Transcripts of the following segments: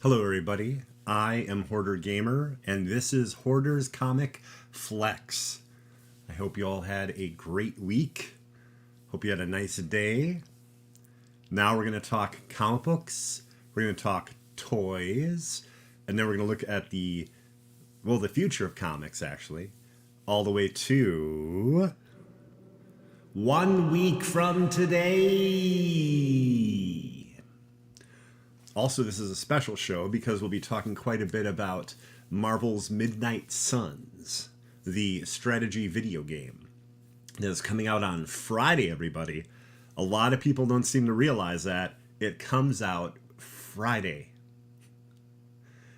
Hello everybody, I am Hoardergamer, and this is Hoarder's Comic Flex. I hope you all had a great week. Hope you had a nice day. Now we're going to talk comic books, we're going to talk toys, and then we're going to look at the future of comics actually, all the way to 1 week from today. Also, this is a special show because we'll be talking quite a bit about Marvel's Midnight Suns, the strategy video game that is coming out on Friday, everybody. A lot of people don't seem to realize that. It comes out Friday.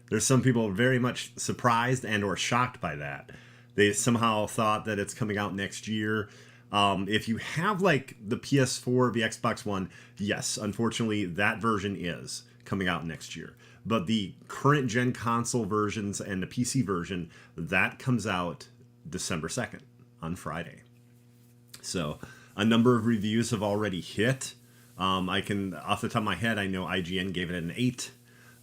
There's some people very much surprised and or shocked by that. They somehow thought that it's coming out next year. If you have like the PS4, the Xbox One, yes, unfortunately that version is coming out next year. But the current gen console versions and the PC version, that comes out December 2nd on Friday. So a number of reviews have already hit. I can, off the top of my head, I know IGN gave it an 8.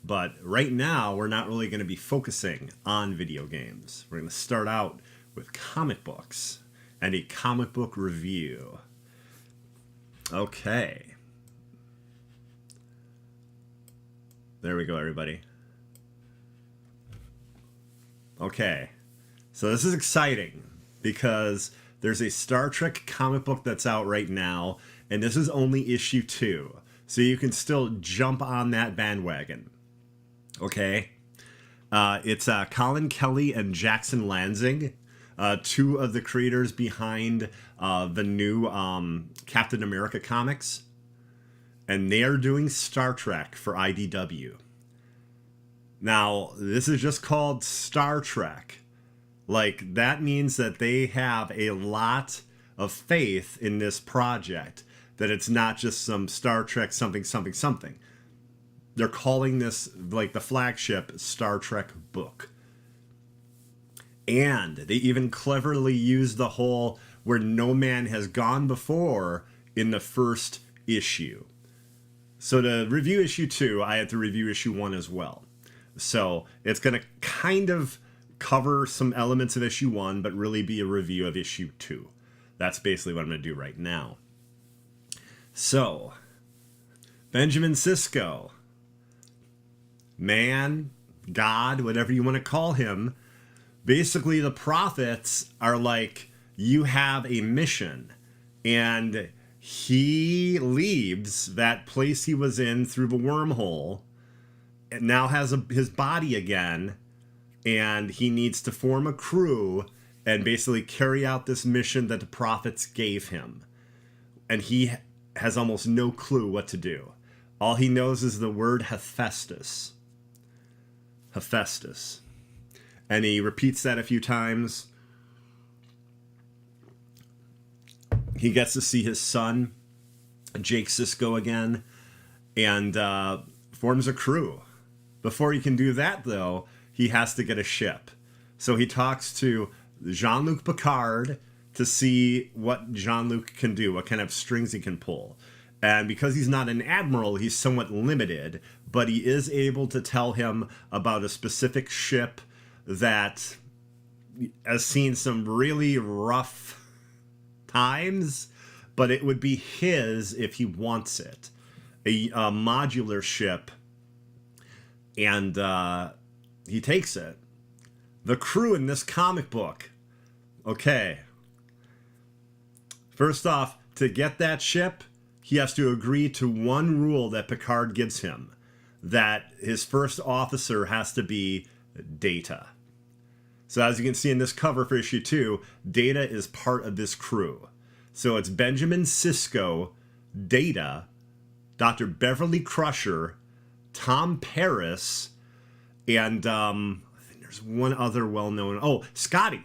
But right now, we're not really going to be focusing on video games. We're going to start out with comic books and a comic book review. Okay. There we go, everybody. Okay. So this is exciting because there's a Star Trek comic book that's out right now, and this is only issue 2. So you can still jump on that bandwagon. Okay? It's Colin Kelly and Jackson Lansing, two of the creators behind the new Captain America comics. And they are doing Star Trek for IDW. Now, this is just called Star Trek. Like, that means that they have a lot of faith in this project. That it's not just some Star Trek something, something, something. They're calling this, like, the flagship Star Trek book. And they even cleverly use the whole where no man has gone before in the first issue. So to review issue 2, I had to review issue 1 as well. So it's going to kind of cover some elements of issue 1, but really be a review of issue 2. That's basically what I'm going to do right now. So, Benjamin Sisko, man, God, whatever you want to call him, basically the prophets are like, you have a mission, and he leaves that place he was in through the wormhole and now has his body again, and he needs to form a crew and basically carry out this mission that the prophets gave him. And he has almost no clue what to do. All he knows is the word Hephaestus. Hephaestus. And he repeats that a few times. He gets to see his son, Jake Sisko, again, and forms a crew. Before he can do that, though, he has to get a ship. So he talks to Jean-Luc Picard to see what Jean-Luc can do, what kind of strings he can pull. And because he's not an admiral, he's somewhat limited, but he is able to tell him about a specific ship that has seen some really rough times, but it would be his if he wants it. A modular ship, and he takes it. The crew in this comic book. Okay. First off, to get that ship, he has to agree to one rule that Picard gives him. That his first officer has to be Data. So as you can see in this cover for issue 2, Data is part of this crew. So it's Benjamin Sisko, Data, Dr. Beverly Crusher, Tom Paris, and I think there's one other well-known... Oh, Scotty.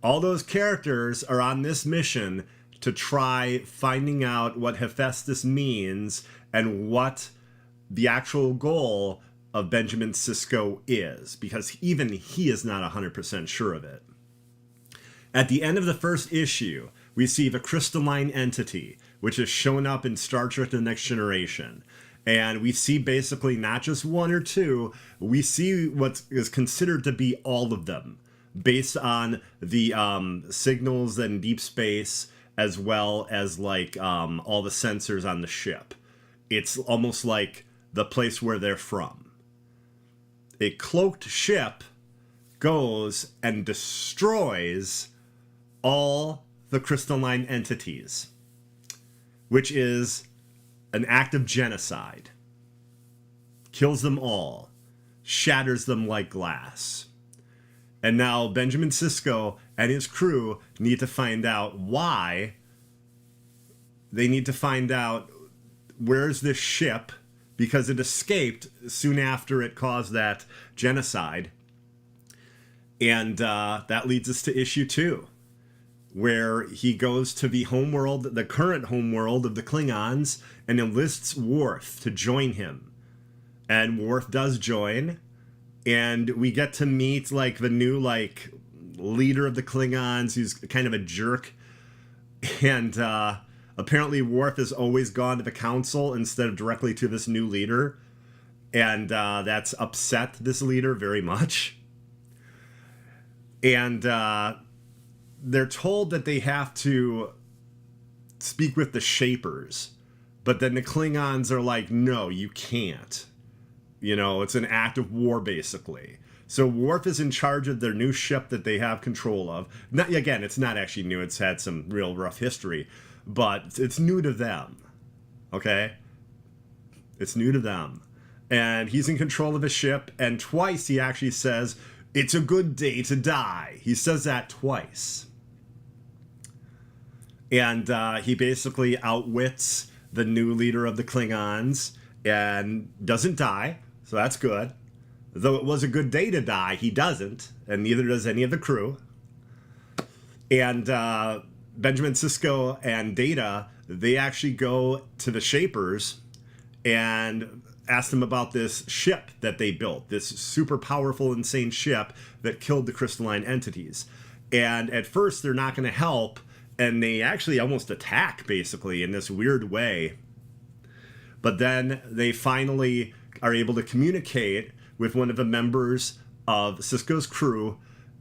All those characters are on this mission to try finding out what Hephaestus means and what the actual goal of Benjamin Sisko is, because even he is not 100% sure of it. At the end of the first issue, we see the crystalline entity, which has shown up in Star Trek The Next Generation. And we see basically not just one or two, we see what is considered to be all of them, based on the signals in deep space, as well as like all the sensors on the ship. It's almost like the place where they're from. A cloaked ship goes and destroys all the crystalline entities, which is an act of genocide. Kills them all, shatters them like glass. And now Benjamin Sisko and his crew need to find out why. They need to find out where's this ship, because it escaped soon after it caused that genocide. And that leads us to issue 2, where he goes to the homeworld, the current homeworld of the Klingons, and enlists Worf to join him. And Worf does join, and we get to meet like the new like leader of the Klingons, who's kind of a jerk. And apparently Worf has always gone to the council instead of directly to this new leader, and that's upset this leader very much. And they're told that they have to speak with the Shapers, but then the Klingons are like, no, you can't. You know, it's an act of war, basically. So Worf is in charge of their new ship that they have control of. Not, again, it's not actually new. It's had some real rough history, but it's new to them. Okay? It's new to them. And he's in control of his ship, and twice he actually says, "It's a good day to die." He says that twice. And he basically outwits the new leader of the Klingons and doesn't die, so that's good. Though it was a good day to die, he doesn't, and neither does any of the crew. And Benjamin Sisko and Data, they actually go to the Shapers and ask them about this ship that they built, this super powerful, insane ship that killed the crystalline entities. And at first, they're not going to help, and they actually almost attack, basically, in this weird way. But then they finally are able to communicate with one of the members of Sisko's crew,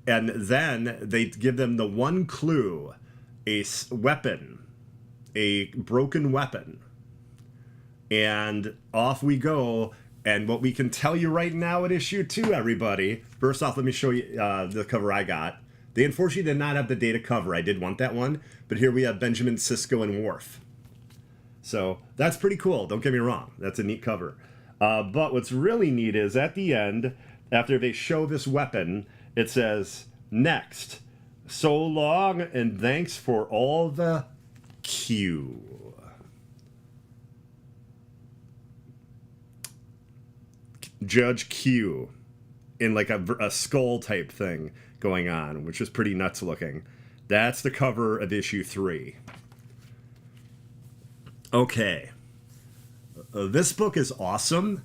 and then they give them the one clue, a weapon, a broken weapon. And off we go, and what we can tell you right now at issue 2, everybody, first off, let me show you the cover I got. They unfortunately did not have the Data cover. I did want that one, but here we have Benjamin Sisko and Worf. So that's pretty cool, don't get me wrong. That's a neat cover. But what's really neat is at the end, after they show this weapon, it says, "Next, so long and thanks for all the Q." Judge Q in like a skull type thing going on, which is pretty nuts looking. That's the cover of issue 3. Okay. This book is awesome.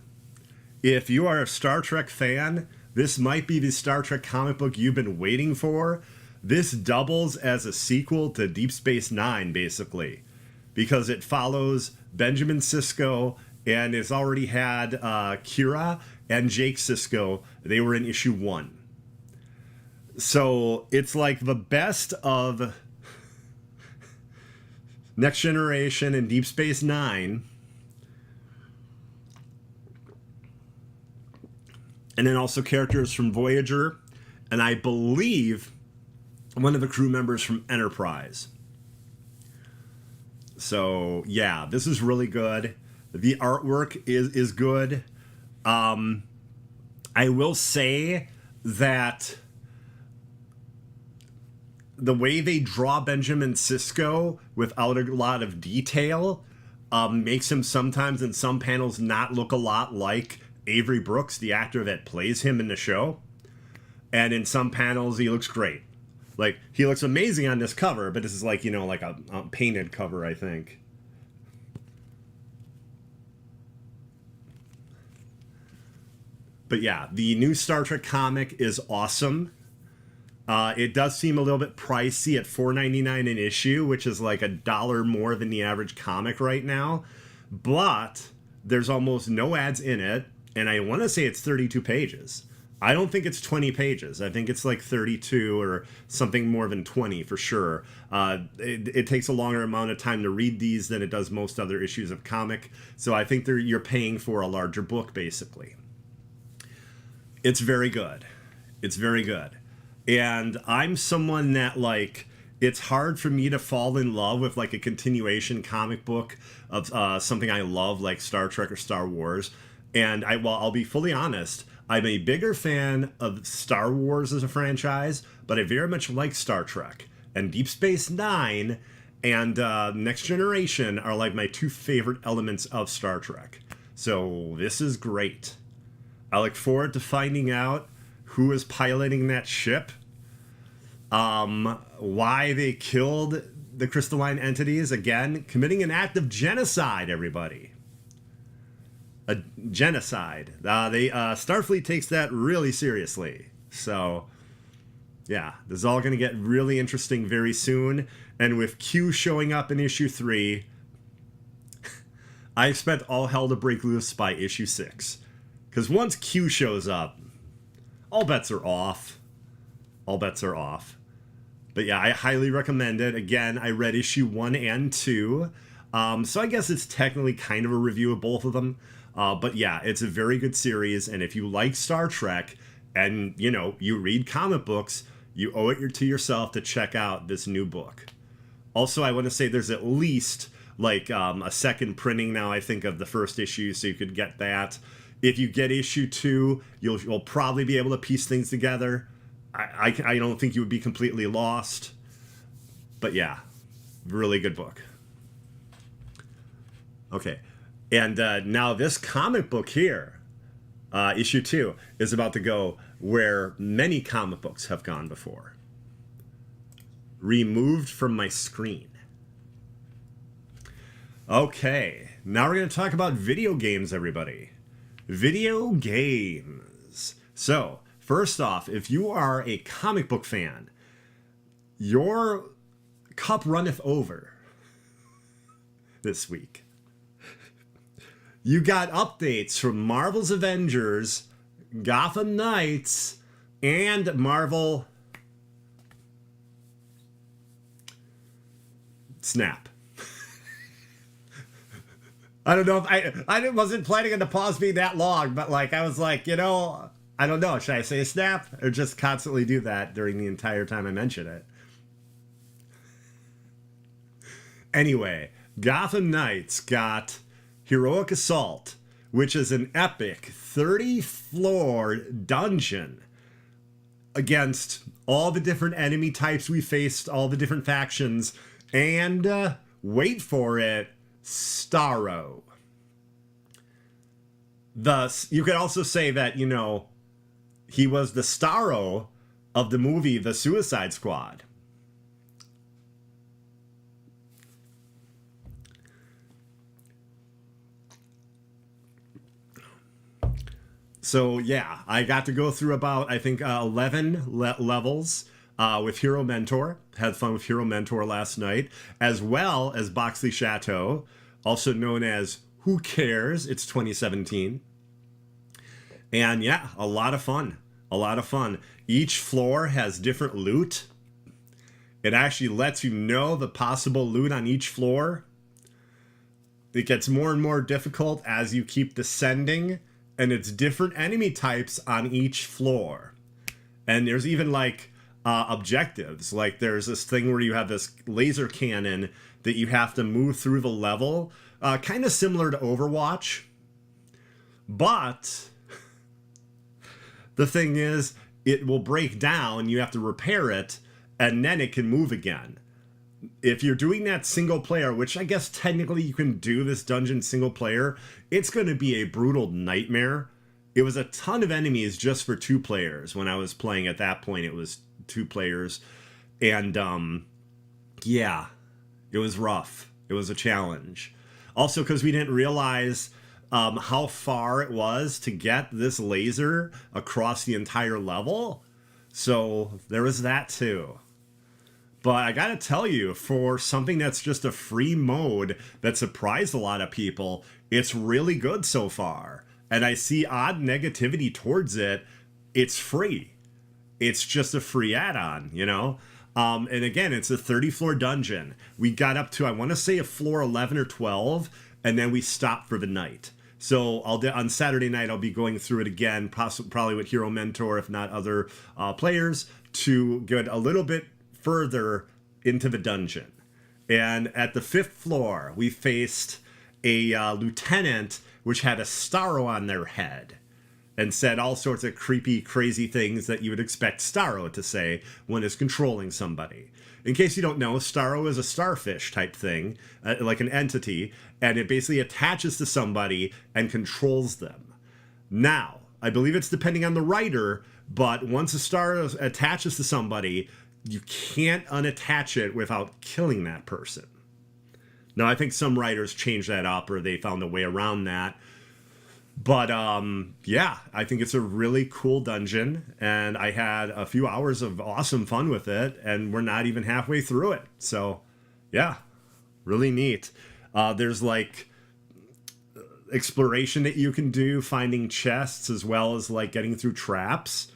If you are a Star Trek fan, this might be the Star Trek comic book you've been waiting for. This doubles as a sequel to Deep Space Nine, basically, because it follows Benjamin Sisko, and it's already had Kira and Jake Sisko. They were in issue 1. So it's like the best of Next Generation and Deep Space Nine. And then also characters from Voyager, and I believe one of the crew members from Enterprise. So yeah, this is really good. The artwork is good. I will say that the way they draw Benjamin Sisko without a lot of detail makes him sometimes in some panels not look a lot like Avery Brooks, the actor that plays him in the show. And in some panels, he looks great. Like, he looks amazing on this cover, but this is like, you know, like a painted cover, I think. But yeah, the new Star Trek comic is awesome. It does seem a little bit pricey at $4.99 an issue, which is like $1 more than the average comic right now. But There's almost no ads in it, and I want to say it's 32 pages. I don't think it's 20 pages. I think it's like 32 or something more than 20 for sure. It takes a longer amount of time to read these than it does most other issues of comic. So I think you're paying for a larger book, basically. It's very good. It's very good. And I'm someone that, like, it's hard for me to fall in love with, like, a continuation comic book of something I love, like Star Trek or Star Wars. And I'll be fully honest, I'm a bigger fan of Star Wars as a franchise, but I very much like Star Trek. And Deep Space Nine and Next Generation are like my two favorite elements of Star Trek. So this is great. I look forward to finding out who is piloting that ship, why they killed the crystalline entities, again, committing an act of genocide, everybody. A genocide. Starfleet takes that really seriously. So, yeah, this is all going to get really interesting very soon. And with Q showing up in issue 3, I expect all hell to break loose by issue 6. Because once Q shows up, all bets are off. All bets are off. But yeah, I highly recommend it. Again, I read issue 1 and 2. So I guess it's technically kind of a review of both of them. But yeah, it's a very good series, and if you like Star Trek and, you know, you read comic books, you owe it to yourself to check out this new book. Also, I want to say there's at least, like, a second printing now, I think, of the first issue, so you could get that. If you get issue 2, you'll probably be able to piece things together. I don't think you would be completely lost. But yeah, really good book. Okay. And now this comic book here, issue 2, is about to go where many comic books have gone before. Removed from my screen. Okay, now we're going to talk about video games, everybody. Video games. So, first off, if you are a comic book fan, your cup runneth over this week. You got updates from Marvel's Avengers, Gotham Knights, and Marvel Snap. I don't know if I wasn't planning on the pause being that long, but like I was like, you know, I don't know. Should I say Snap or just constantly do that during the entire time I mention it? Anyway, Gotham Knights got Heroic Assault, which is an epic 30-floor dungeon against all the different enemy types we faced, all the different factions, and wait for it, Starro. Thus, you could also say that, you know, he was the Starro of the movie The Suicide Squad. So yeah, I got to go through about, I think, 11 levels with Hero Mentor. Had fun with Hero Mentor last night, as well as Boxley Chateau, also known as Who Cares? It's 2017. And yeah, a lot of fun. A lot of fun. Each floor has different loot. It actually lets you know the possible loot on each floor. It gets more and more difficult as you keep descending. And it's different enemy types on each floor. And there's even like objectives. Like there's this thing where you have this laser cannon that you have to move through the level. Kind of similar to Overwatch. But the thing is, it will break down. You have to repair it. And then it can move again. If you're doing that single player, which I guess technically you can do this dungeon single player, it's going to be a brutal nightmare. It was a ton of enemies just for 2 players. When I was playing at that point, it was 2 players. And yeah, it was rough. It was a challenge. Also because we didn't realize how far it was to get this laser across the entire level. So there was that too. But I gotta tell you, for something that's just a free mode that surprised a lot of people, it's really good so far. And I see odd negativity towards it. It's free. It's just a free add-on, you know? And again, it's a 30-floor dungeon. We got up to, I want to say, a floor 11 or 12, and then we stopped for the night. So on Saturday night, I'll be going through it again, probably with Hero Mentor, if not other players, to get a little bit further into the dungeon. And at the 5th floor, we faced a lieutenant which had a Starro on their head and said all sorts of creepy, crazy things that you would expect Starro to say when it's controlling somebody. In case you don't know, Starro is a starfish type thing, like an entity, and it basically attaches to somebody and controls them. Now, I believe it's depending on the writer, but once a Starro attaches to somebody, you can't unattach it without killing that person. Now, I think some writers changed that up, or they found a way around that. But yeah, I think it's a really cool dungeon, and I had a few hours of awesome fun with it, and we're not even halfway through it. So yeah, really neat. There's like exploration that you can do, finding chests, as well as like getting through traps,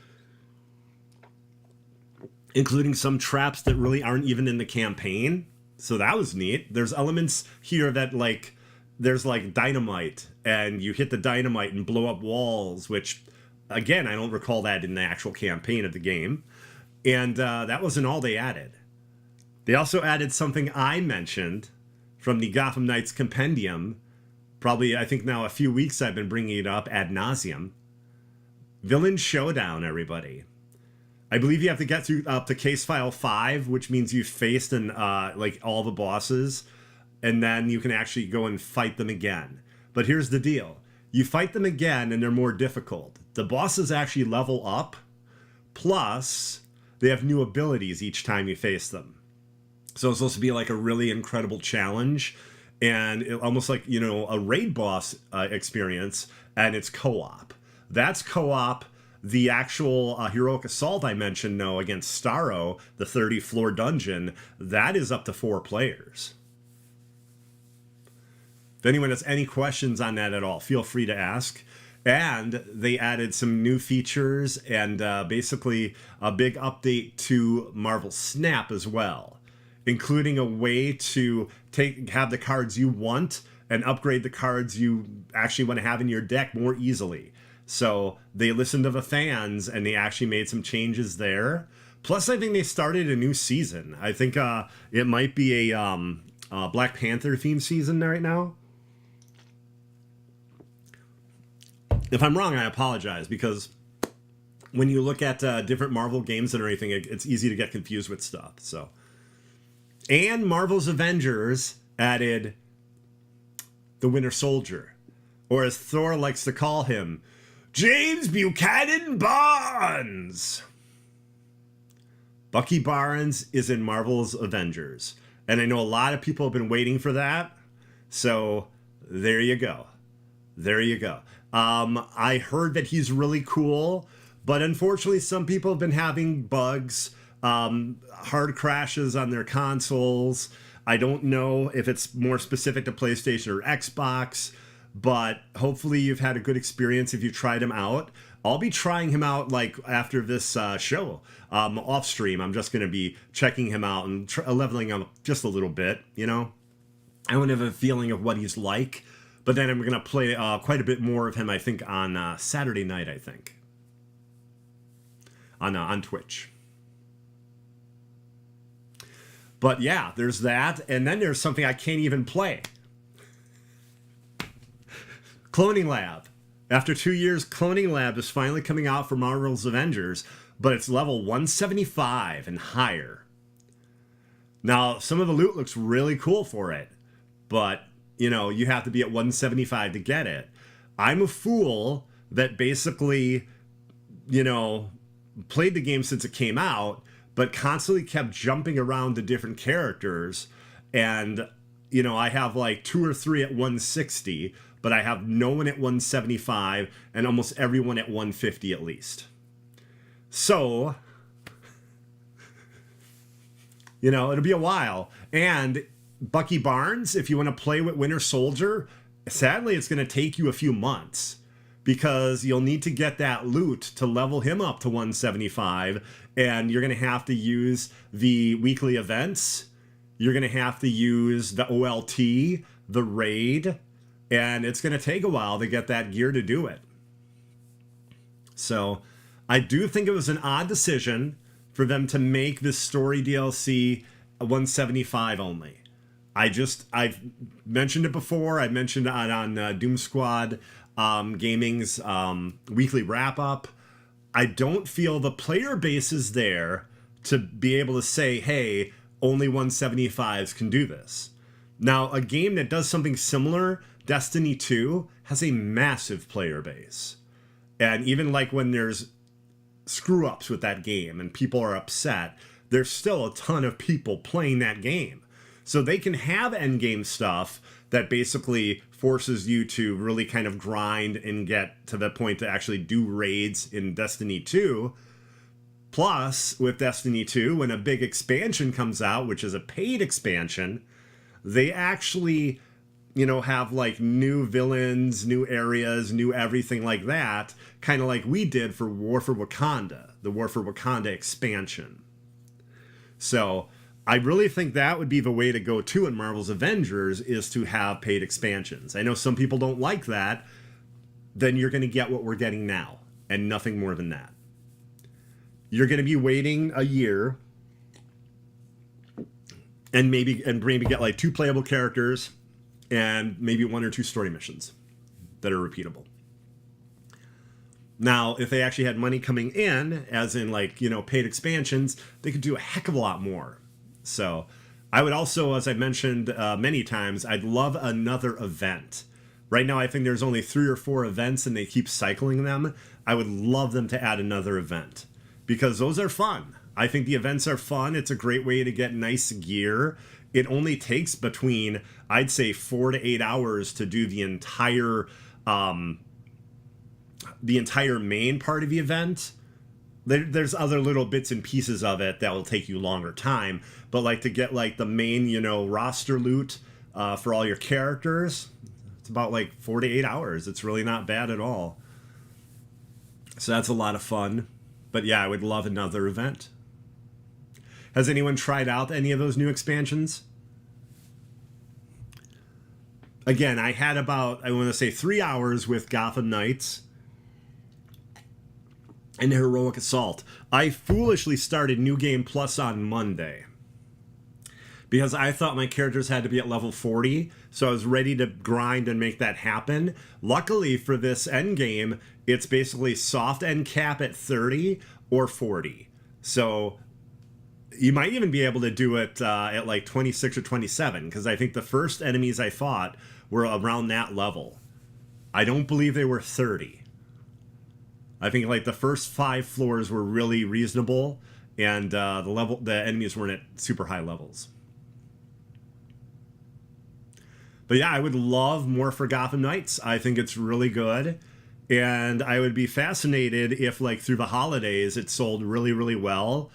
including some traps that really aren't even in the campaign. So that was neat. There's elements here that like, there's like dynamite, and you hit the dynamite and blow up walls, which, again, I don't recall that in the actual campaign of the game. And that wasn't all they added. They also added something I mentioned from the Gotham Knights compendium. Probably, I think now a few weeks I've been bringing it up ad nauseum. Villain Showdown, everybody. I believe you have to get through up to case file 5, which means you've faced like all the bosses, and then you can actually go and fight them again. But here's the deal. You fight them again, and they're more difficult. The bosses actually level up, plus they have new abilities each time you face them. So it's supposed to be like a really incredible challenge, and almost like, you know, a raid boss experience, and it's co-op. That's co-op. The actual Heroic Assault I mentioned, though, against Starro, the 30-floor dungeon, that is up to 4 players. If anyone has any questions on that at all, feel free to ask. And they added some new features and basically a big update to Marvel Snap as well, including a way to have the cards you want and upgrade the cards you actually want to have in your deck more easily. So they listened to the fans, and they actually made some changes there. Plus, I think they started a new season. I think it might be a Black Panther themed season right now. If I'm wrong, I apologize, because when you look at different Marvel games and everything, it's easy to get confused with stuff. So, and Marvel's Avengers added the Winter Soldier, or as Thor likes to call him, James Buchanan Barnes. Bucky Barnes is in Marvel's Avengers, and I know a lot of people have been waiting for that. So there you go. There you go. I heard that he's really cool, but unfortunately some people have been having bugs, hard crashes on their consoles. I don't know if it's more specific to PlayStation or Xbox, but hopefully you've had a good experience if you tried him out. I'll be trying him out like after this show, off stream. I'm just going to be checking him out and leveling him up just a little bit, you know. I want to have a feeling of what he's like. But then I'm going to play quite a bit more of him, I think, on Saturday night, I think. On Twitch. But yeah, there's that. And then there's something I can't even play. Cloning Lab. After 2 years, Cloning Lab is finally coming out for Marvel's Avengers, but it's level 175 and higher. Now, some of the loot looks really cool for it, but you know, you have to be at 175 to get it. I'm a fool that basically, you know, played the game since it came out, but constantly kept jumping around to different characters. And, you know, I have like 2 or 3 at 160, but I have no one at 175 and almost everyone at 150 at least. So You know, it'll be a while. And Bucky Barnes, if you want to play with Winter Soldier, sadly, it's going to take you a few months because you'll need to get that loot to level him up to 175. And you're going to have to use the weekly events. You're going to have to use the OLT, the raid, and it's going to take a while to get that gear to do it. So I do think it was an odd decision for them to make this story DLC 175 only. I've mentioned it before. I mentioned it on Doom Squad Gaming's weekly wrap up. I don't feel the player base is there to be able to say, hey, only 175s can do this. Now, a game that does something similar, Destiny 2, has a massive player base. And even like when there's screw ups with that game and people are upset, there's still a ton of people playing that game. So they can have endgame stuff that basically forces you to really kind of grind and get to the point to actually do raids in Destiny 2. Plus, with Destiny 2, when a big expansion comes out, which is a paid expansion, they actually, you know, have like new villains, new areas, new everything like that, kind of like we did for War for Wakanda, the War for Wakanda expansion. So I really think that would be the way to go too in Marvel's Avengers, is to have paid expansions. I know some people don't like that. Then you're going to get what we're getting now and nothing more than that. You're going to be waiting a year and maybe get like 2 playable characters and maybe 1 or 2 story missions that are repeatable. Now, if they actually had money coming in, as in like, you know, paid expansions, they could do a heck of a lot more. So I would also, as I mentioned many times, I'd love another event. Right now, I think there's only 3 or 4 events and they keep cycling them. I would love them to add another event because those are fun. I think the events are fun. It's a great way to get nice gear. It only takes between, I'd say, 4 to 8 hours to do the entire main part of the event. There's other little bits and pieces of it that will take you longer time, but like to get like the main, you know, roster loot for all your characters, it's about like 4 to 8 hours. It's really not bad at all. So that's a lot of fun. But yeah, I would love another event. Has anyone tried out any of those new expansions? Again, I had about, I want to say 3 hours with Gotham Knights and Heroic Assault. I foolishly started New Game Plus on Monday because I thought my characters had to be at level 40, so I was ready to grind and make that happen. Luckily for this end game, it's basically soft end cap at 30 or 40. So you might even be able to do it at like 26 or 27, because I think the first enemies I fought were around that level. I don't believe they were 30. I think like the first 5 floors were really reasonable, and the enemies weren't at super high levels. But yeah, I would love more for Gotham Knights. I think it's really good. And I would be fascinated if, like, through the holidays, it sold really, really well.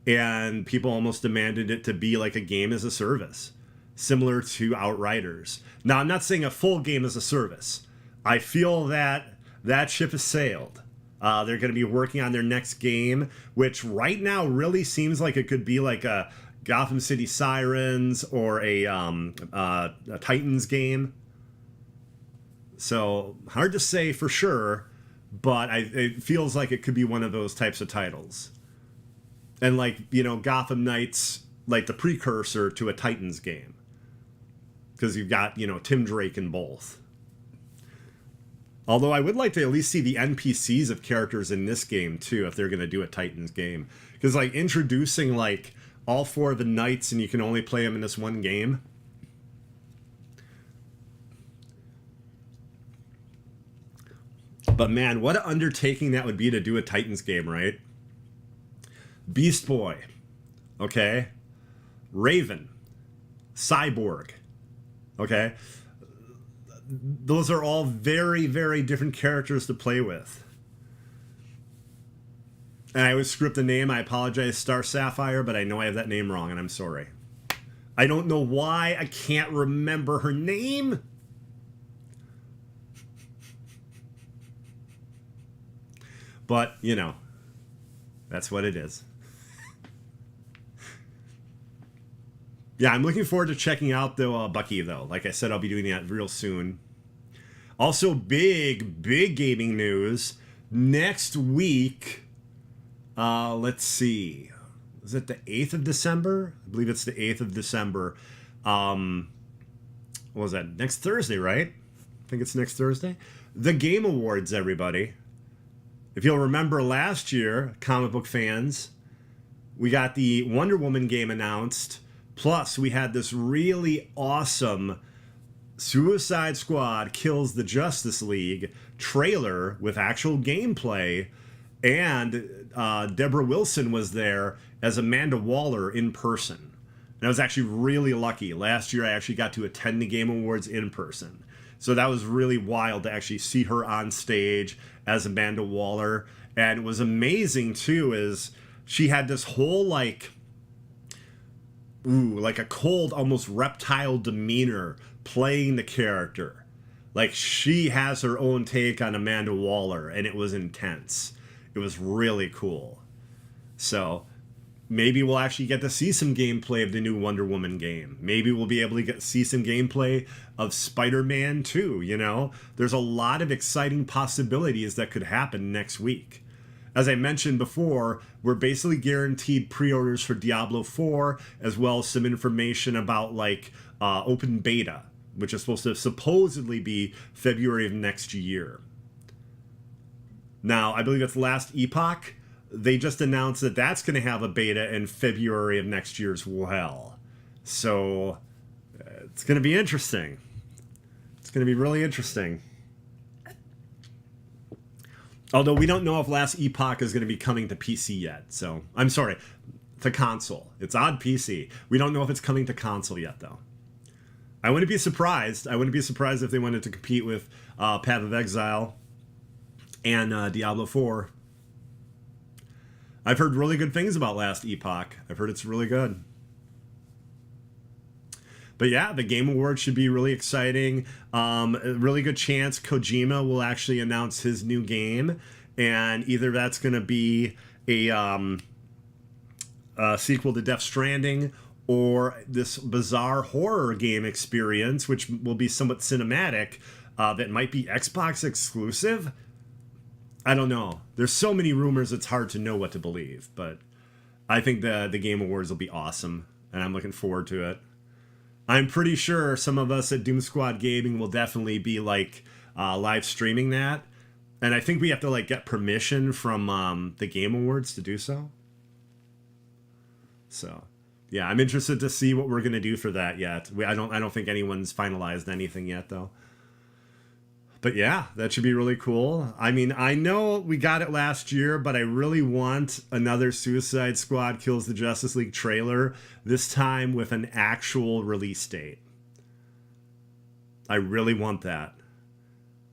And people almost demanded it to be like a game as a service, similar to Outriders. Now, I'm not saying a full game as a service. I feel that that ship has sailed. They're going to be working on their next game, which right now really seems like it could be like a Gotham City Sirens or a Titans game. So hard to say for sure, but it feels like it could be one of those types of titles. And like, you know, Gotham Knights, like the precursor to a Titans game. Because you've got, you know, Tim Drake in both. Although I would like to at least see the NPCs of characters in this game too, if they're going to do a Titans game. Because like introducing like all 4 of the Knights and you can only play them in this one game. But man, what an undertaking that would be to do a Titans game, right? Beast Boy, okay? Raven, Cyborg, okay? Those are all very, very different characters to play with. And I always screw up the name. I apologize, Star Sapphire, but I know I have that name wrong, and I'm sorry. I don't know why I can't remember her name. But, you know, that's what it is. Yeah, I'm looking forward to checking out the Bucky, though. Like I said, I'll be doing that real soon. Also, big gaming news. Next week, let's see. Is it the 8th of December? I believe it's the 8th of December. What was that? Next Thursday, right? I think it's next Thursday. The Game Awards, everybody. If you'll remember last year, comic book fans, we got the Wonder Woman game announced. Plus, we had this really awesome Suicide Squad Kills the Justice League trailer with actual gameplay. And Deborah Wilson was there as Amanda Waller in person. And I was actually really lucky. Last year, I actually got to attend the Game Awards in person. So that was really wild to actually see her on stage as Amanda Waller. And it was amazing, too, is she had this whole, like a cold, almost reptile demeanor playing the character. Like, she has her own take on Amanda Waller, and it was intense. It was really cool. So maybe we'll actually get to see some gameplay of the new Wonder Woman game. Maybe we'll be able to see some gameplay of Spider-Man 2, you know? There's a lot of exciting possibilities that could happen next week. As I mentioned before, we're basically guaranteed pre-orders for Diablo 4, as well as some information about, like, open beta, which is supposed to supposedly be February of next year. Now, I believe it's Last Epoch. They just announced that that's going to have a beta in February of next year as well. So, it's going to be interesting. It's going to be really interesting. Although we don't know if Last Epoch is going to be coming to PC yet. So, I'm sorry, to console. It's on PC. We don't know if it's coming to console yet, though. I wouldn't be surprised. I wouldn't be surprised if they wanted to compete with Path of Exile and Diablo 4. I've heard really good things about Last Epoch. I've heard it's really good. But yeah, the Game Awards should be really exciting. A really good chance Kojima will actually announce his new game. And either that's going to be a sequel to Death Stranding, or this bizarre horror game experience, which will be somewhat cinematic, that might be Xbox exclusive. I don't know. There's so many rumors, it's hard to know what to believe. But I think the Game Awards will be awesome, and I'm looking forward to it. I'm pretty sure some of us at Doom Squad Gaming will definitely be, like, live streaming that. And I think we have to, like, get permission from the Game Awards to do so. So, yeah, I'm interested to see what we're going to do for that yet. I don't think anyone's finalized anything yet, though. But yeah, that should be really cool. I mean, I know we got it last year, but I really want another Suicide Squad Kills the Justice League trailer, this time with an actual release date. I really want that.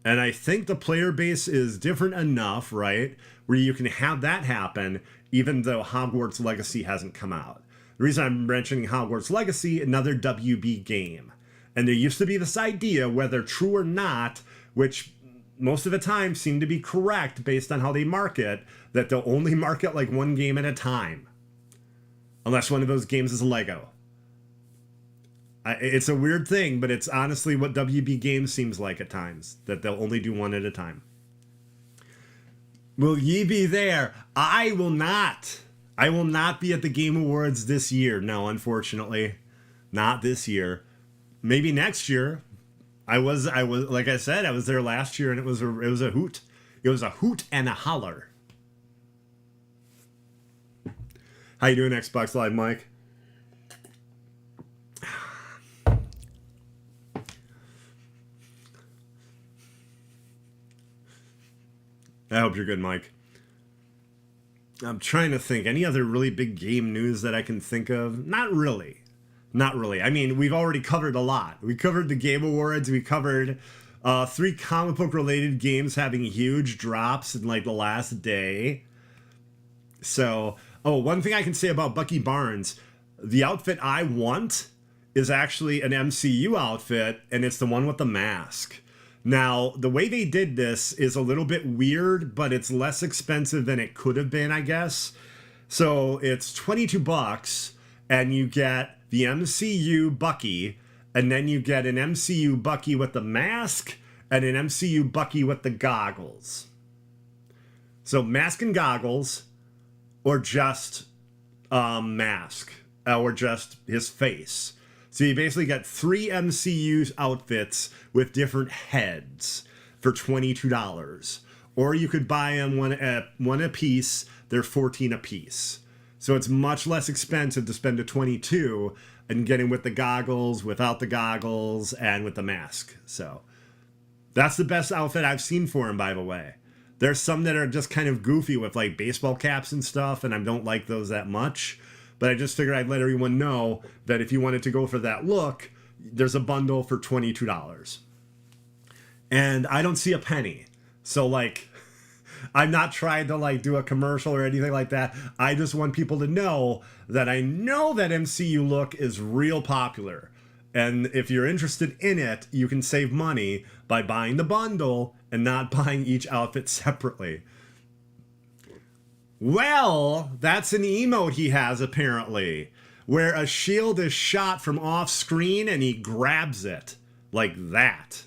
And I think the player base is different enough, right, where you can have that happen even though Hogwarts Legacy hasn't come out. The reason I'm mentioning Hogwarts Legacy, another WB game. And there used to be this idea, whether true or not, which most of the time seem to be correct based on how they market, that they'll only market like one game at a time. Unless one of those games is Lego. It's a weird thing, but it's honestly what WB Games seems like at times, that they'll only do one at a time. Will ye be there? I will not. I will not be at the Game Awards this year. No, unfortunately. Not this year. Maybe next year. I was like I said, I was there last year, and it was a hoot. It was a hoot and a holler. How you doing, Xbox Live, Mike? I hope you're good, Mike. I'm trying to think. Any other really big game news that I can think of? Not really. Not really. I mean, we've already covered a lot. We covered the Game Awards. We covered 3 comic book related games having huge drops in like the last day. So, oh, one thing I can say about Bucky Barnes, the outfit I want is actually an MCU outfit, and it's the one with the mask. Now, the way they did this is a little bit weird, but it's less expensive than it could have been, I guess. So it's 22 bucks, and you get the MCU Bucky, and then you get an MCU Bucky with the mask, and an MCU Bucky with the goggles. So mask and goggles, or just mask, or just his face. So you basically get 3 MCU outfits with different heads for $22. Or you could buy them one a piece. They're $14 a piece. So it's much less expensive to spend a $22 and get him with the goggles, without the goggles, and with the mask. So that's the best outfit I've seen for him, by the way. There's some that are just kind of goofy with like baseball caps and stuff, and I don't like those that much. But I just figured I'd let everyone know that if you wanted to go for that look, there's a bundle for $22. And I don't see a penny. So like, I'm not trying to like do a commercial or anything like that. I just want people to know that I know that MCU look is real popular. And if you're interested in it, you can save money by buying the bundle and not buying each outfit separately. Well, that's an emote he has apparently, where a shield is shot from off screen and he grabs it like that.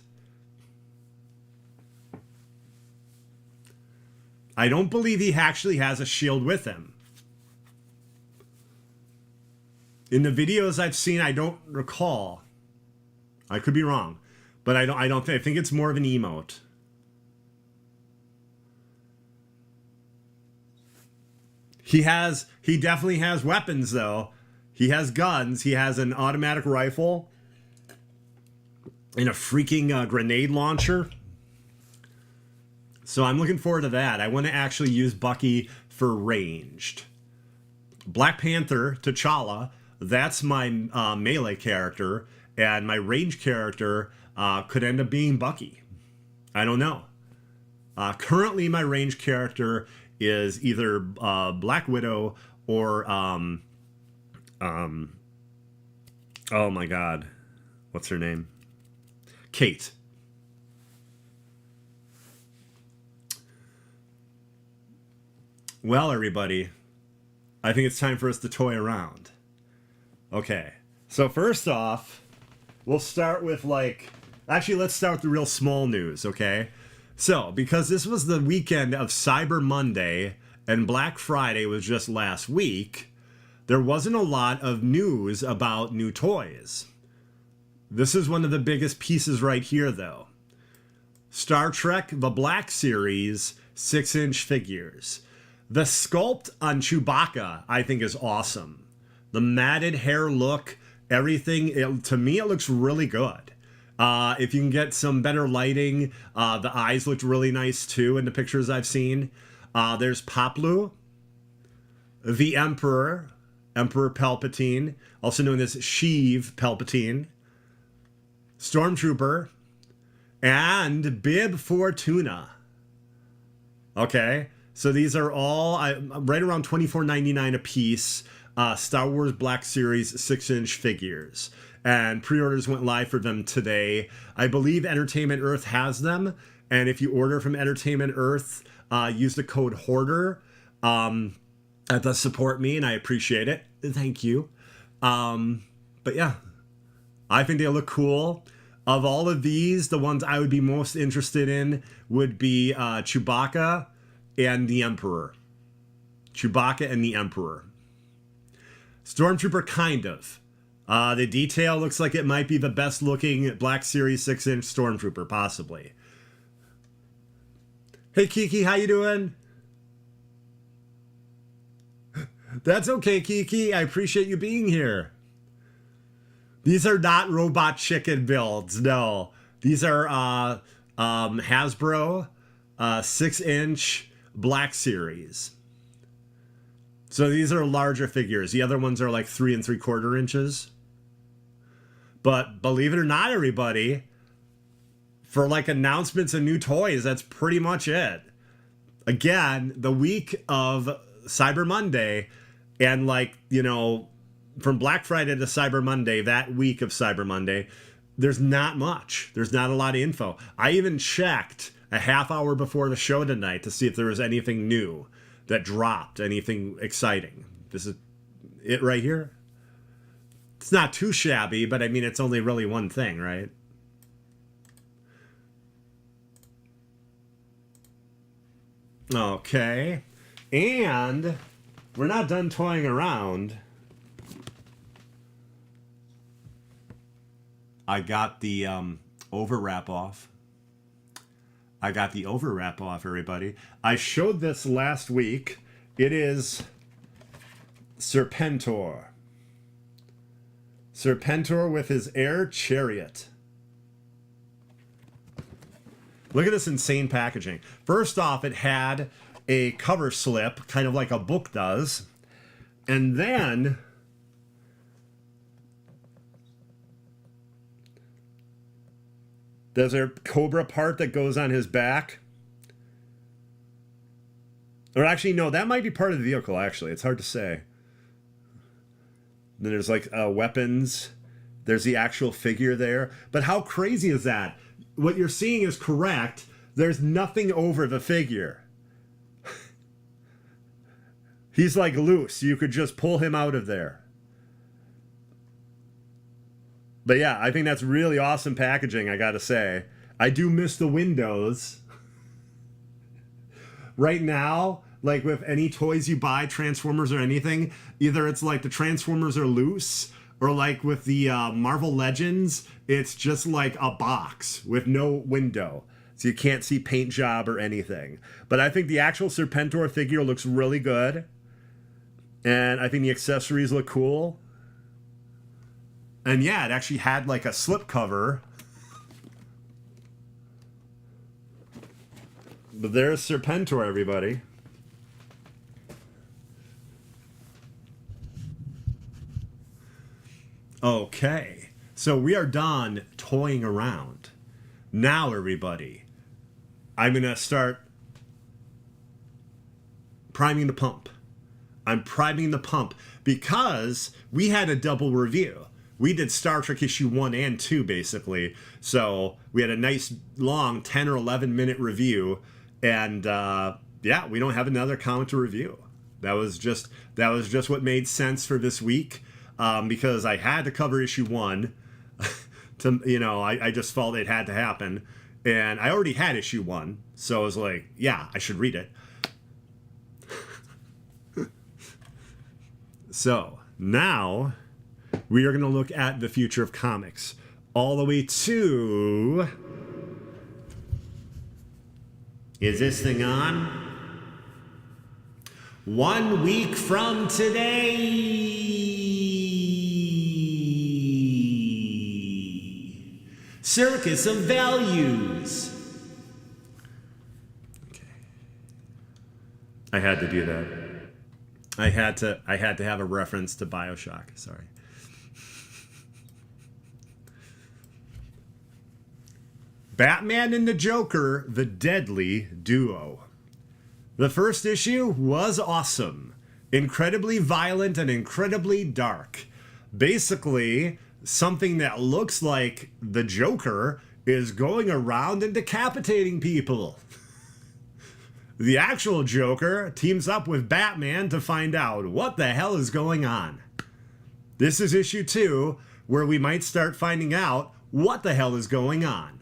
I don't believe he actually has a shield with him. In the videos I've seen, I don't recall. I could be wrong, but I think it's more of an emote. He definitely has weapons though. He has guns. He has an automatic rifle and a freaking grenade launcher. So I'm looking forward to that. I want to actually use Bucky for ranged. Black Panther, T'Challa, that's my melee character, and my range character could end up being Bucky. I don't know. Currently, my range character is either Black Widow or oh my god, what's her name? Kate. Well, everybody, I think it's time for us to toy around. Okay, so first off, we'll start with actually, let's start with the real small news, okay? So, because this was the weekend of Cyber Monday and Black Friday was just last week, there wasn't a lot of news about new toys. This is one of the biggest pieces right here, though. Star Trek The Black Series 6-inch figures. The sculpt on Chewbacca, I think, is awesome. The matted hair look, everything, to me, it looks really good. If you can get some better lighting, the eyes looked really nice, too, in the pictures I've seen. There's Paploo, the Emperor Palpatine, also known as Sheev Palpatine, Stormtrooper, and Bib Fortuna. Okay? So these are all right around $24.99 a piece. Star Wars Black Series 6-inch figures. And pre-orders went live for them today. I believe Entertainment Earth has them. And if you order from Entertainment Earth, use the code Hoarder. That does support me, and I appreciate it. Thank you. But yeah, I think they look cool. Of all of these, the ones I would be most interested in would be Chewbacca and the Emperor. Chewbacca and the Emperor. Stormtrooper, kind of. The detail looks like it might be the best looking Black Series 6-inch Stormtrooper, possibly. Hey Kiki, how you doing? That's okay, Kiki. I appreciate you being here. These are not Robot Chicken builds, no. These are Hasbro 6-inch Black Series. So these are larger figures. The other ones are like 3 3/4 inches. But believe it or not, everybody, for like announcements and new toys, that's pretty much it. Again, the week of Cyber Monday, and like, you know, from Black Friday to Cyber Monday, that week of Cyber Monday, there's not much. There's not a lot of info. I even checked a half hour before the show tonight to see if there was anything new that dropped, anything exciting. This is it right here. It's not too shabby, but I mean, it's only really one thing, right? Okay. And we're not done toying around. I got the overwrap off. Everybody. I showed this last week. It is Serpentor. Serpentor with his air chariot. Look at this insane packaging. First off, it had a cover slip, kind of like a book does. And then there's a Cobra part that goes on his back. Or actually, no, that might be part of the vehicle, actually. It's hard to say. Then there's like weapons. There's the actual figure there. But how crazy is that? What you're seeing is correct. There's nothing over the figure. He's like loose. You could just pull him out of there. But yeah, I think that's really awesome packaging, I gotta say. I do miss the windows. Right now, like with any toys you buy, Transformers or anything, either it's like the Transformers are loose, or like with the Marvel Legends, it's just like a box with no window. So you can't see paint job or anything. But I think the actual Serpentor figure looks really good. And I think the accessories look cool. And yeah, it actually had like a slip cover. But there's Serpentor, everybody. Okay, so we are done toying around. Now, everybody, I'm going to start priming the pump. I'm priming the pump because we had a double review. We did Star Trek issue 1 and 2, basically. So we had a nice long 10 or 11 minute review. And yeah, we don't have another comic to review. That was just what made sense for this week. Because I had to cover issue 1. To, you know, I just felt it had to happen. And I already had issue 1. So I was like, yeah, I should read it. So now we are going to look at the future of comics all the way to... Is this thing on? 1 week from today. Circus of Values. Okay. I had to do that. I had to have a reference to BioShock. Sorry. Batman and the Joker, the Deadly Duo. The first issue was awesome. Incredibly violent and incredibly dark. Basically, something that looks like the Joker is going around and decapitating people. The actual Joker teams up with Batman to find out what the hell is going on. This is issue 2, where we might start finding out what the hell is going on.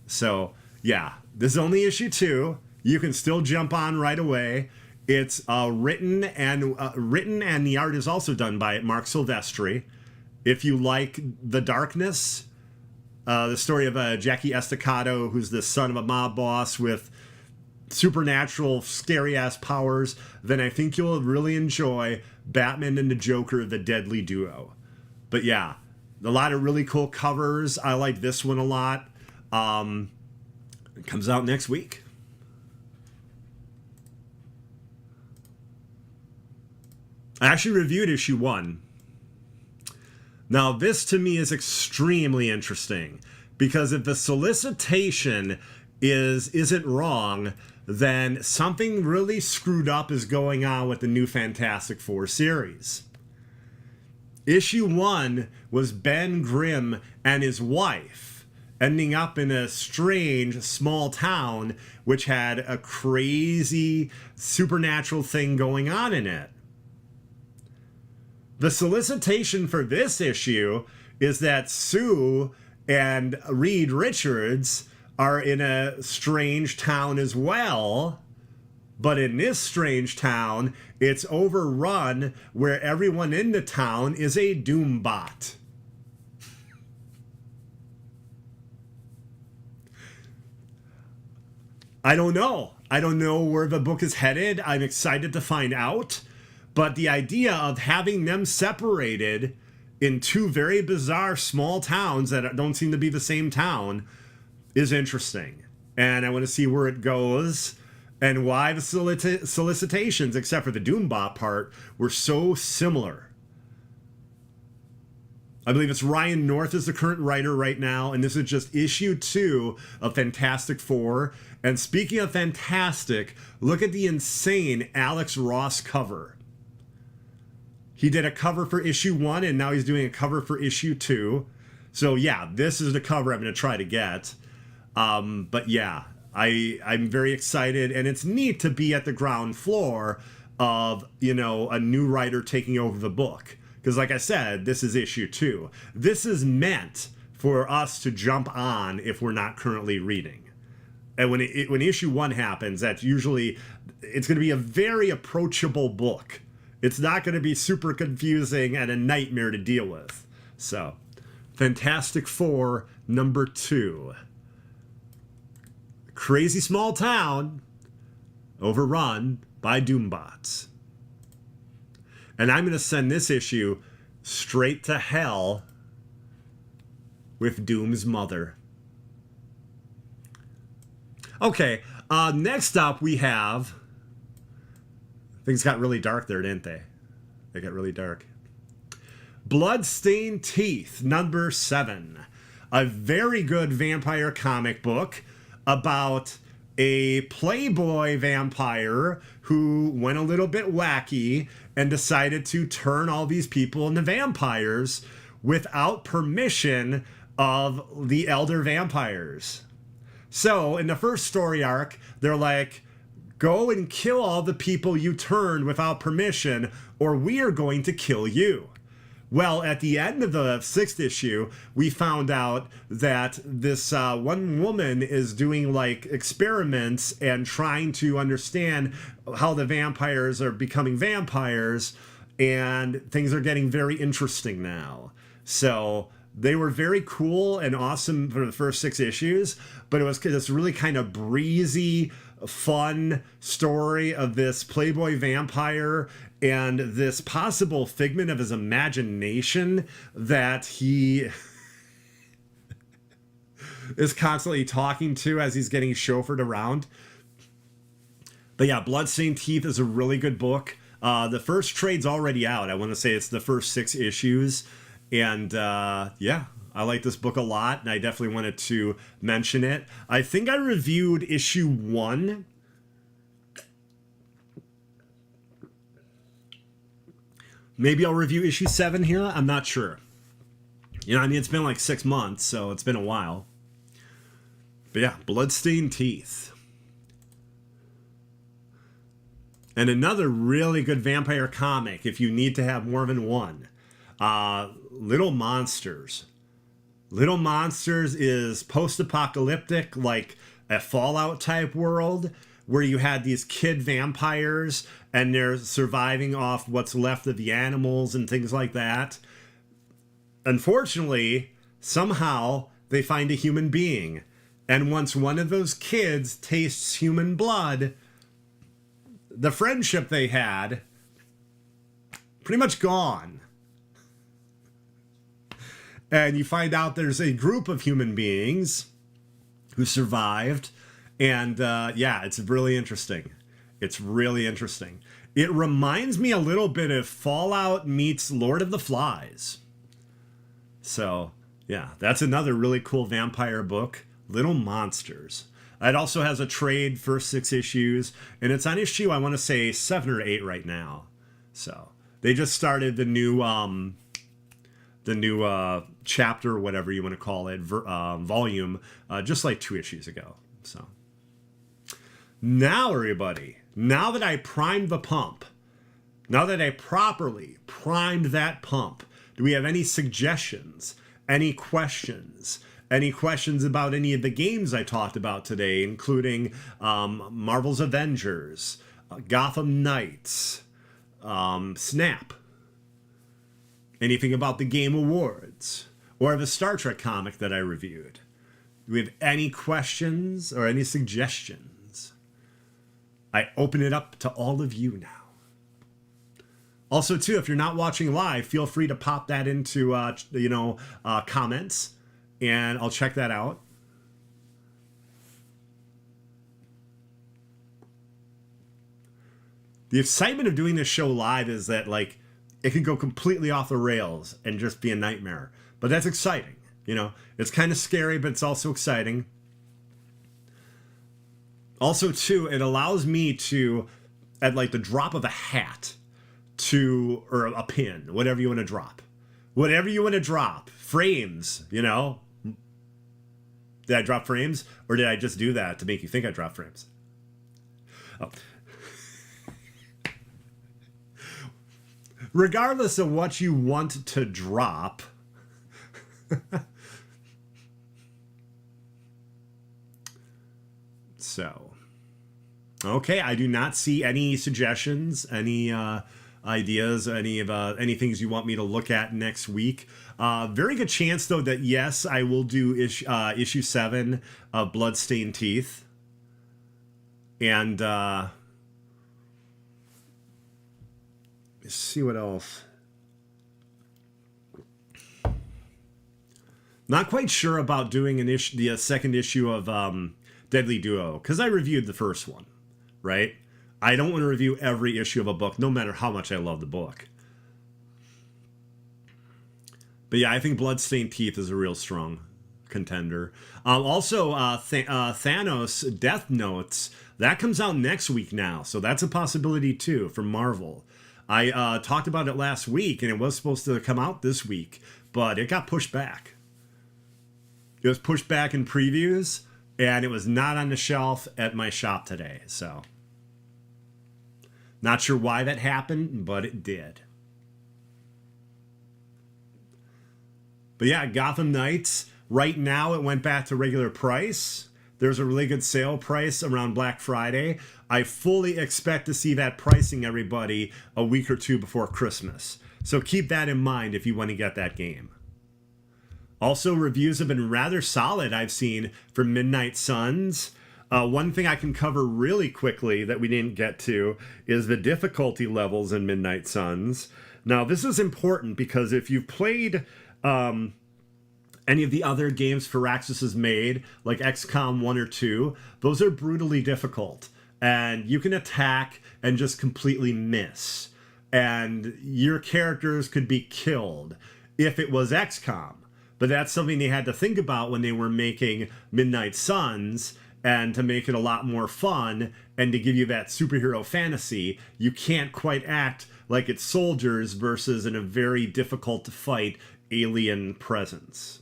So, yeah, this is only issue 2. You can still jump on right away. It's written and the art is also done by Mark Silvestri. If you like the darkness, the story of Jackie Estacado, who's the son of a mob boss with supernatural, scary-ass powers, then I think you'll really enjoy Batman and the Joker, the Deadly Duo. But yeah, a lot of really cool covers. I like this one a lot. It comes out next week. I actually reviewed issue 1. Now, this to me is extremely interesting because if the solicitation isn't wrong, then something really screwed up is going on with the new Fantastic Four series. Issue 1 was Ben Grimm and his wife ending up in a strange small town which had a crazy supernatural thing going on in it. The solicitation for this issue is that Sue and Reed Richards are in a strange town as well, but in this strange town, it's overrun where everyone in the town is a Doombot. I don't know. I don't know where the book is headed. I'm excited to find out. But the idea of having them separated in two very bizarre small towns that don't seem to be the same town is interesting. And I want to see where it goes and why the solicitations, except for the Doombot part, were so similar. I believe it's Ryan North is the current writer right now, and this is just issue 2 of Fantastic Four. And speaking of fantastic, look at the insane Alex Ross cover. He did a cover for issue 1, and now he's doing a cover for issue 2. So yeah, this is the cover I'm going to try to get. But yeah, I'm very excited, and it's neat to be at the ground floor of, you know, a new writer taking over the book. Because like I said, this is issue 2. This is meant for us to jump on if we're not currently reading. And when issue 1 happens, that's usually, it's going to be a very approachable book. It's not going to be super confusing and a nightmare to deal with. So, Fantastic Four number 2. Crazy small town overrun by Doombots. And I'm going to send this issue straight to hell with Doom's mother. Okay, next up we have... Things got really dark there, didn't they? They got really dark. Bloodstained Teeth, number 7. A very good vampire comic book about a playboy vampire who went a little bit wacky and decided to turn all these people into vampires without permission of the elder vampires. So, in the first story arc, they're like, go and kill all the people you turned without permission, or we are going to kill you. Well, at the end of the 6th issue, we found out that this one woman is doing like experiments and trying to understand how the vampires are becoming vampires, and things are getting very interesting now. So they were very cool and awesome for the first 6 issues, but it was this really kind of breezy, fun story of this playboy vampire and this possible figment of his imagination that he is constantly talking to as he's getting chauffeured around. But yeah, Bloodstained Teeth is a really good book. The first trade's already out. I want to say it's the first 6 issues. And yeah, I like this book a lot, and I definitely wanted to mention it. I think I reviewed issue 1. Maybe I'll review issue 7 here. I'm not sure. You know, I mean, it's been like 6 months, so it's been a while. But yeah, Bloodstained Teeth. And another really good vampire comic, if you need to have more than one. Little Monsters. Little Monsters is post-apocalyptic, like a Fallout type world, where you had these kid vampires and they're surviving off what's left of the animals and things like that. Unfortunately, somehow they find a human being. And once one of those kids tastes human blood, the friendship they had, pretty much gone. And you find out there's a group of human beings who survived. And yeah, it's really interesting. It's really interesting. It reminds me a little bit of Fallout meets Lord of the Flies. So yeah, that's another really cool vampire book, Little Monsters. It also has a trade for 6 issues, and it's on issue, I want to say 7 or 8 right now. So they just started the new chapter, whatever you want to call it, volume, just like 2 issues ago. So now, everybody, now that I primed the pump, now that I properly primed that pump, do we have any suggestions, any questions? Any questions about any of the games I talked about today, including Marvel's Avengers, Gotham Knights, Snap? Anything about the Game Awards or the Star Trek comic that I reviewed? Do we have any questions or any suggestions? I open it up to all of you now. Also, too, if you're not watching live, feel free to pop that into comments, and I'll check that out. The excitement of doing this show live is that, like, it can go completely off the rails and just be a nightmare. But that's exciting, you know? It's kind of scary, but it's also exciting. Also, too, it allows me to, at like the drop of a hat, or a pin, whatever you want to drop. Whatever you want to drop. Frames, you know? Did I drop frames? Or did I just do that to make you think I dropped frames? Oh. Regardless of what you want to drop, so, okay, I do not see any suggestions, any ideas, any things you want me to look at next week. Very good chance, though, that yes, I will do issue 7 of Bloodstained Teeth. And let's see what else. Not quite sure about doing the second issue of Deadly Duo, because I reviewed the first one, right? I don't want to review every issue of a book, no matter how much I love the book. But yeah, I think Bloodstained Teeth is a real strong contender. Also, Thanos Death Notes, that comes out next week now, so that's a possibility too for Marvel. I talked about it last week, and it was supposed to come out this week, but it got pushed back. It was pushed back in previews, and it was not on the shelf at my shop today, so not sure why that happened, but it did. But yeah, Gotham Knights, right now it went back to regular price. There's a really good sale price around Black Friday. I fully expect to see that pricing, everybody, a week or 2 before Christmas. So keep that in mind if you want to get that game. Also, reviews have been rather solid, I've seen, for Midnight Suns. One thing I can cover really quickly that we didn't get to is the difficulty levels in Midnight Suns. Now, this is important because if you've played any of the other games Firaxis has made, like XCOM 1 or 2, those are brutally difficult. And you can attack and just completely miss. And your characters could be killed if it was XCOM. But that's something they had to think about when they were making Midnight Suns. And to make it a lot more fun and to give you that superhero fantasy, you can't quite act like it's soldiers versus in a very difficult to fight alien presence.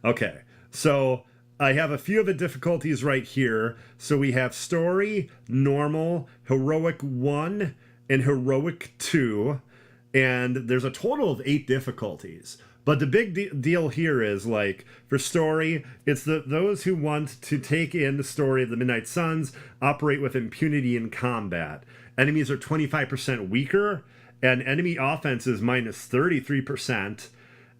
Okay, so I have a few of the difficulties right here. So we have Story, Normal, Heroic 1, and Heroic 2. And there's a total of 8 difficulties. But the big deal here is, like, for Story, it's those who want to take in the story of the Midnight Suns operate with impunity in combat. Enemies are 25% weaker, and enemy offense is minus 33%.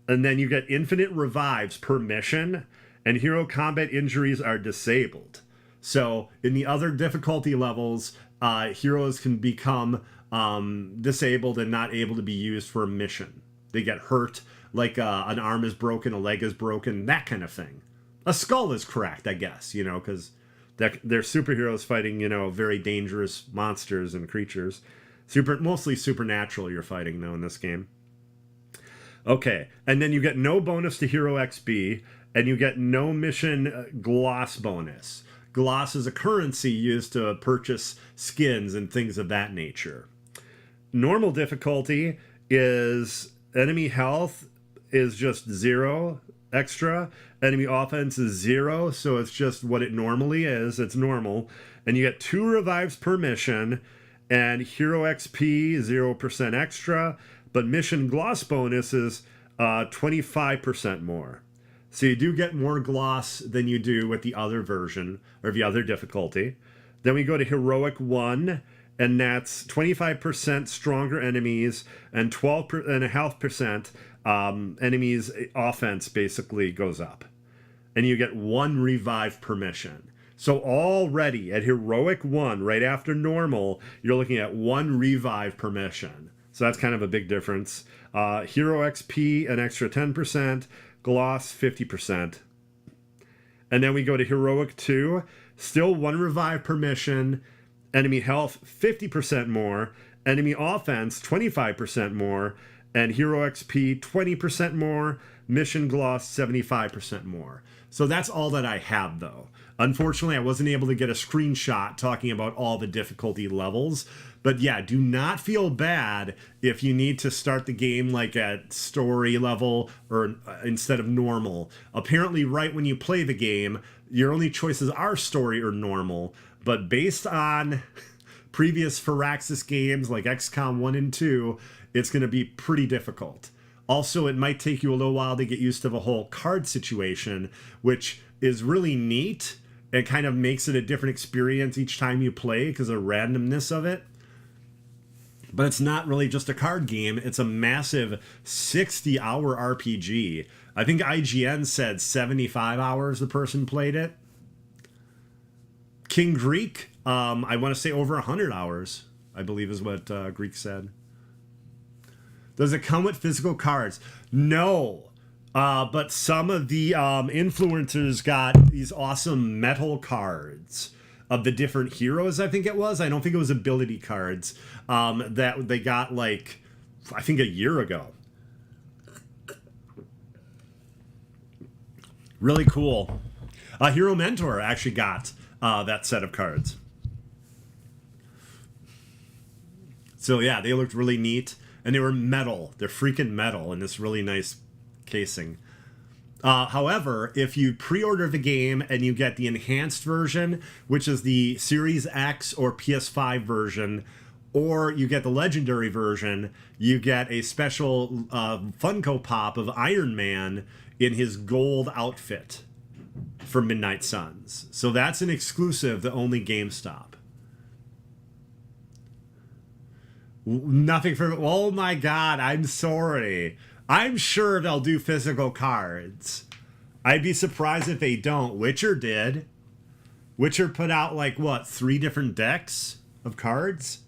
And then you get infinite revives per mission, and hero combat injuries are disabled. So in the other difficulty levels, heroes can become disabled and not able to be used for a mission. They get hurt, like an arm is broken, a leg is broken, that kind of thing. A skull is cracked, I guess, you know, because they're superheroes fighting, you know, very dangerous monsters and creatures. Mostly supernatural you're fighting, though, in this game. Okay, and then you get no bonus to Hero XP, and you get no mission gloss bonus. gloss is a currency used to purchase skins and things of that nature. Normal difficulty is enemy health is just 0 extra. Enemy offense is 0, so it's just what it normally is. It's normal. And you get 2 revives per mission, and hero XP 0% extra, but mission gloss bonus is 25% more. So you do get more gloss than you do with the other version, or the other difficulty. Then we go to Heroic 1, and that's 25% stronger enemies and 12.5% enemies offense basically goes up. And you get 1 revive per mission. So already at Heroic 1, right after normal, you're looking at 1 revive per mission. So that's kind of a big difference. Hero XP, an extra 10%. Gloss, 50%. And then we go to Heroic 2. Still 1 revive per mission. Enemy health, 50% more. Enemy offense, 25% more. And hero XP, 20% more. Mission gloss, 75% more. So that's all that I have, though. Unfortunately, I wasn't able to get a screenshot talking about all the difficulty levels. But yeah, do not feel bad if you need to start the game like at story level or instead of normal. Apparently, right when you play the game, your only choices are story or normal. But based on previous Firaxis games like XCOM 1 and 2, it's going to be pretty difficult. Also, it might take you a little while to get used to the whole card situation, which is really neat. It kind of makes it a different experience each time you play because of the randomness of it. But it's not really just a card game. It's a massive 60-hour RPG. I think IGN said 75 hours the person played it. King Greek, I want to say over 100 hours, I believe is what Greek said. Does it come with physical cards? No. But some of the influencers got these awesome metal cards of the different heroes, I think it was. I don't think it was ability cards that they got, like, I think a year ago. Really cool. Hero Mentor actually got that set of cards. So yeah, they looked really neat. And they were metal. They're freaking metal in this really nice casing. However, if you pre-order the game and you get the enhanced version, which is the Series X or PS5 version, or you get the legendary version, you get a special Funko Pop of Iron Man in his gold outfit for Midnight Suns. So that's an exclusive to only GameStop. Nothing for... Oh my god, I'm sorry. I'm sure they'll do physical cards. I'd be surprised if they don't. Witcher did. Witcher put out, like, what, 3 different decks of cards?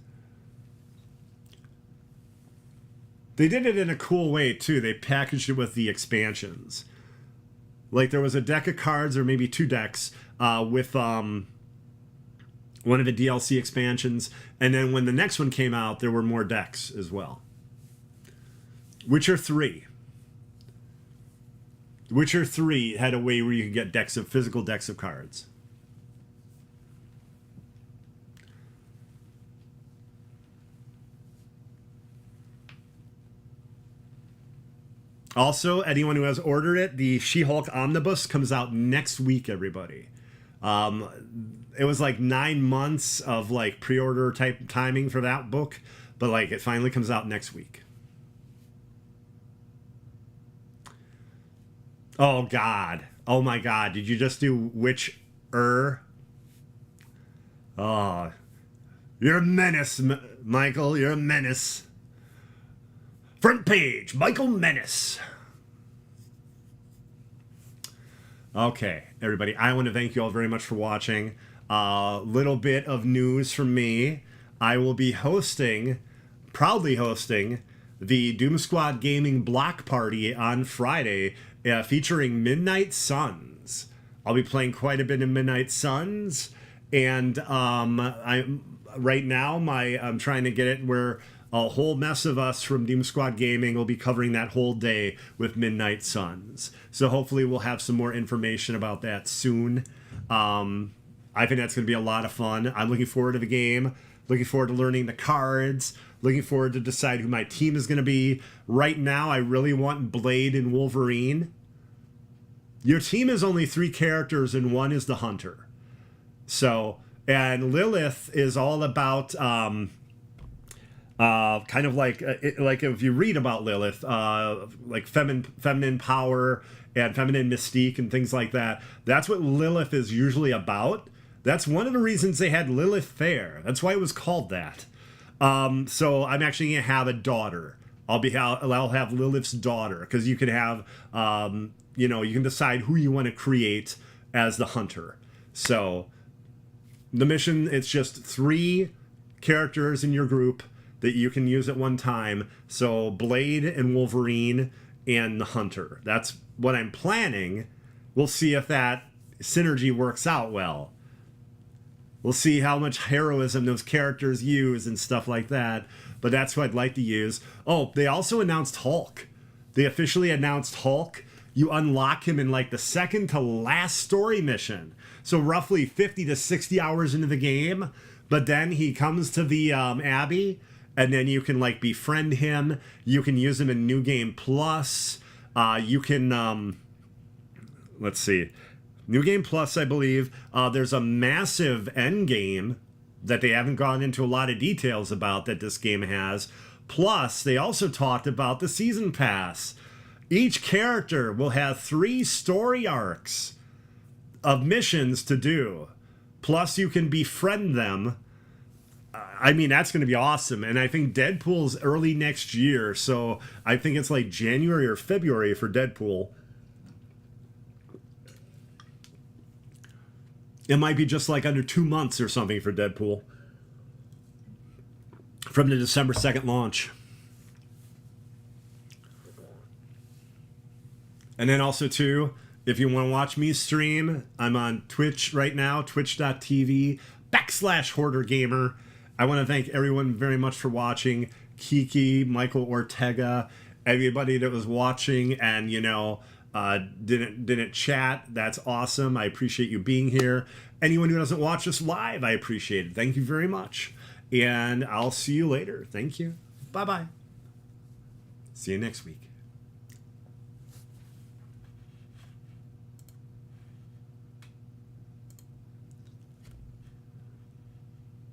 They did it in a cool way, too. They packaged it with the expansions. Like, there was a deck of cards, or maybe 2 decks, with one of the DLC expansions, and then when the next one came out, there were more decks as well. Witcher 3. Witcher 3 had a way where you could get decks of physical decks of cards. Also, anyone who has ordered it, the She-Hulk Omnibus comes out next week, everybody. It was like 9 months of like pre-order type timing for that book, but like it finally comes out next week. Oh god. Oh my god. Did you just do Witcher? Oh. You're a menace, Michael. You're a menace. Front page, Michael Menace. Okay, everybody, I want to thank you all very much for watching. Little bit of news from me. I will be proudly hosting, the Doom Squad Gaming Block Party on Friday, featuring Midnight Suns. I'll be playing quite a bit of Midnight Suns, and right now I'm trying to get it where a whole mess of us from Doom Squad Gaming will be covering that whole day with Midnight Suns. So hopefully we'll have some more information about that soon. I think that's going to be a lot of fun. I'm looking forward to the game. Looking forward to learning the cards. Looking forward to decide who my team is going to be. Right now, I really want Blade and Wolverine. Your team is only 3 characters, and one is the Hunter. So, and Lilith is all about kind of like if you read about Lilith, like feminine power and feminine mystique and things like that. That's what Lilith is usually about. That's one of the reasons they had Lilith Fair. That's why it was called that. So I'm actually gonna have a daughter. I'll have Lilith's daughter, because you can have you can decide who you want to create as the Hunter. So the mission, it's just 3 characters in your group that you can use at one time. So Blade and Wolverine and the Hunter. That's what I'm planning. We'll see if that synergy works out well. We'll see how much heroism those characters use and stuff like that. But that's what I'd like to use. Oh, they also announced Hulk. They officially announced Hulk. You unlock him in like the second to last story mission. So roughly 50 to 60 hours into the game. But then he comes to the Abbey, and then you can like befriend him. You can use him in New Game Plus. You can, let's see. New Game Plus, I believe. There's a massive end game that they haven't gone into a lot of details about that this game has. Plus, they also talked about the Season Pass. Each character will have 3 story arcs of missions to do. Plus, you can befriend them. I mean, that's going to be awesome. And I think Deadpool's early next year. So I think it's like January or February for Deadpool. It might be just like under 2 months or something for Deadpool from the December 2nd launch. And then also, too, if you want to watch me stream, I'm on Twitch right now, twitch.tv/Hoardergamer. I want to thank everyone very much for watching. Kiki, Michael Ortega, everybody that was watching and, didn't chat. That's awesome. I appreciate you being here. Anyone who doesn't watch us live, I appreciate it. Thank you very much. And I'll see you later. Thank you. Bye-bye. See you next week.